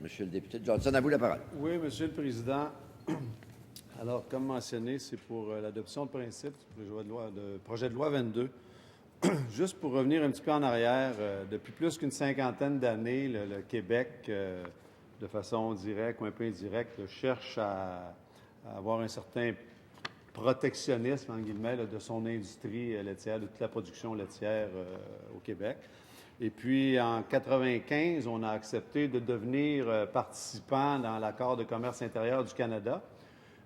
Monsieur le député Johnson, à vous la parole. Oui, Monsieur le Président. Alors, comme mentionné, c'est pour l'adoption de principe du projet de loi 22. Juste pour revenir un petit peu en arrière, depuis plus qu'une cinquantaine d'années, le Québec, de façon directe ou un peu indirecte, cherche à avoir un certain protectionnisme, en guillemets, de son industrie laitière, de toute la production laitière au Québec. Et puis, en 1995, on a accepté de devenir participant dans l'accord de commerce intérieur du Canada.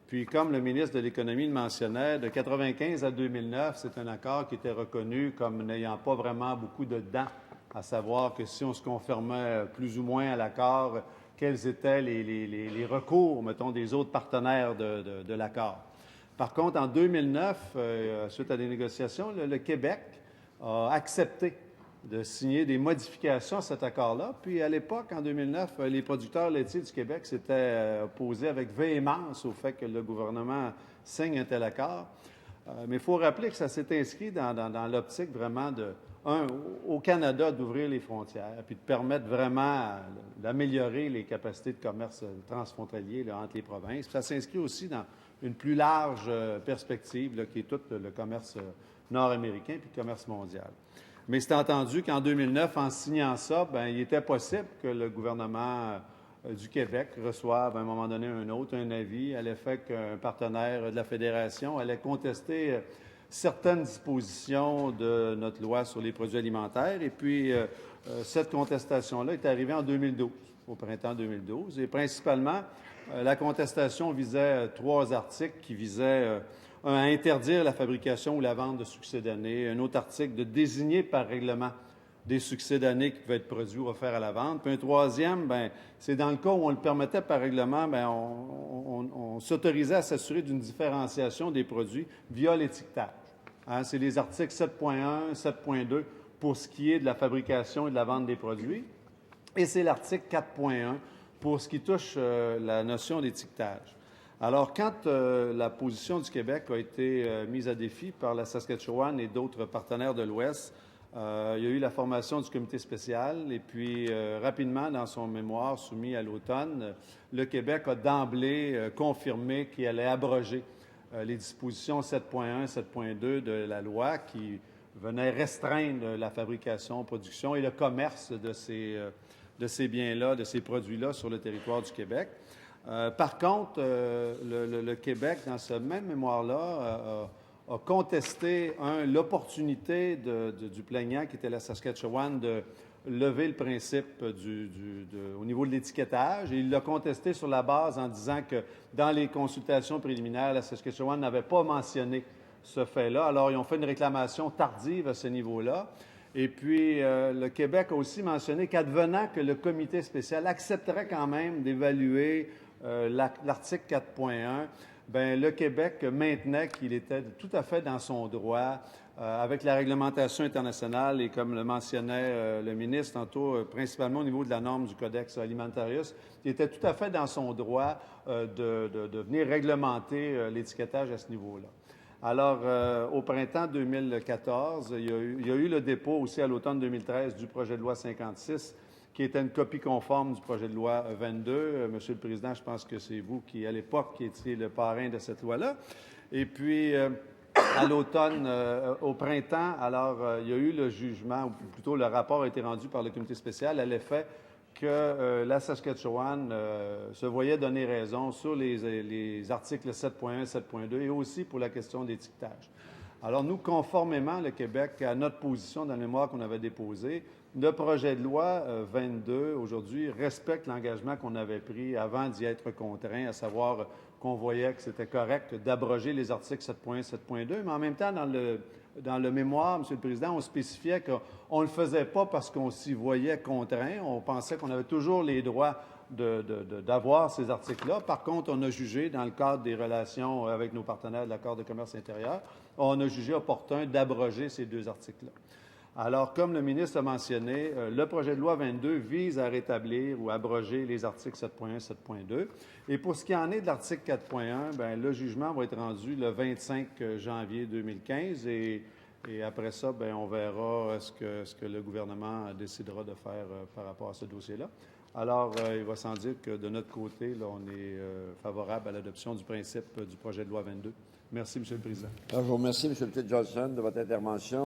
Puis, comme le ministre de l'Économie le mentionnait, de 1995 à 2009, c'est un accord qui était reconnu comme n'ayant pas vraiment beaucoup de dents, à savoir que si on se conformait plus ou moins à l'accord, quels étaient les recours, mettons, des autres partenaires de l'accord. Par contre, en 2009, suite à des négociations, le Québec a accepté de signer des modifications à cet accord-là. Puis, à l'époque, en 2009, les producteurs laitiers du Québec s'étaient opposés avec véhémence au fait que le gouvernement signe un tel accord. Mais il faut rappeler que ça s'est inscrit dans l'optique vraiment au Canada d'ouvrir les frontières, puis de permettre vraiment d'améliorer les capacités de commerce transfrontalier là, entre les provinces. Puis ça s'inscrit aussi dans une plus large perspective, là, qui est tout le commerce nord-américain puis le commerce mondial. Mais c'est entendu qu'en 2009, en signant ça, bien, il était possible que le gouvernement du Québec reçoive à un moment donné un avis à l'effet qu'un partenaire de la Fédération allait contester certaines dispositions de notre loi sur les produits alimentaires. Et puis, cette contestation-là est arrivée en 2012, au printemps 2012. Et principalement, la contestation visait 3 articles qui visaient à interdire la fabrication ou la vente de succédanés, un autre article de désigner par règlement des succédanés qui pouvaient être produits ou offerts à la vente. Puis un troisième, bien, c'est dans le cas où on le permettait par règlement, bien, on s'autorisait à s'assurer d'une différenciation des produits via l'étiquetage. Hein, c'est les articles 7.1, 7.2 pour ce qui est de la fabrication et de la vente des produits. Et c'est l'article 4.1 pour ce qui touche la notion d'étiquetage. Alors, quand la position du Québec a été mise à défi par la Saskatchewan et d'autres partenaires de l'Ouest, il y a eu la formation du comité spécial et puis rapidement, dans son mémoire soumis à l'automne, le Québec a d'emblée confirmé qu'il allait abroger les dispositions 7.1, 7.2 de la loi qui venaient restreindre la fabrication, production et le commerce de ces biens-là, de ces produits-là sur le territoire du Québec. Par contre, le Québec, dans ce même mémoire-là, a contesté, l'opportunité du plaignant, qui était la Saskatchewan, de lever le principe au niveau de l'étiquetage. Et il l'a contesté sur la base en disant que dans les consultations préliminaires, la Saskatchewan n'avait pas mentionné ce fait-là. Alors, ils ont fait une réclamation tardive à ce niveau-là. Et puis, le Québec a aussi mentionné qu'advenant que le comité spécial accepterait quand même d'évaluer l'article 4.1, bien, le Québec maintenait qu'il était tout à fait dans son droit avec la réglementation internationale et, comme le mentionnait le ministre tantôt, principalement au niveau de la norme du Codex Alimentarius, il était tout à fait dans son droit de venir réglementer l'étiquetage à ce niveau-là. Alors, au printemps 2014, il y a eu le dépôt aussi à l'automne 2013 du projet de loi 56, qui était une copie conforme du projet de loi 22. Monsieur le Président, je pense que c'est vous qui, à l'époque, qui étiez le parrain de cette loi-là. Et puis, à l'automne, au printemps, alors, il y a eu le jugement, ou plutôt le rapport a été rendu par le comité spécial à l'effet que la Saskatchewan se voyait donner raison sur les articles 7.1, 7.2 et aussi pour la question d'étiquetage. Alors, nous, conformément, le Québec, à notre position dans le mémoire qu'on avait déposé, le projet de loi 22, aujourd'hui, respecte l'engagement qu'on avait pris avant d'y être contraint, à savoir qu'on voyait que c'était correct d'abroger les articles 7.1, 7.2, mais en même temps, dans le mémoire, M. le Président, on spécifiait qu'on ne le faisait pas parce qu'on s'y voyait contraint. On pensait qu'on avait toujours les droits d'avoir ces articles-là. Par contre, on a jugé, dans le cadre des relations avec nos partenaires de l'accord de commerce intérieur, on a jugé opportun d'abroger ces 2 articles-là. Alors, comme le ministre a mentionné, le projet de loi 22 vise à rétablir ou abroger les articles 7.1 et 7.2. Et pour ce qui en est de l'article 4.1, bien, le jugement va être rendu le 25 janvier 2015 et après ça, bien, on verra ce que le gouvernement décidera de faire par rapport à ce dossier-là. Alors, il va sans dire que de notre côté, là, on est favorable à l'adoption du principe du projet de loi 22. Merci, M. le Président. Alors, je vous remercie, M. le député Johnson, de votre intervention.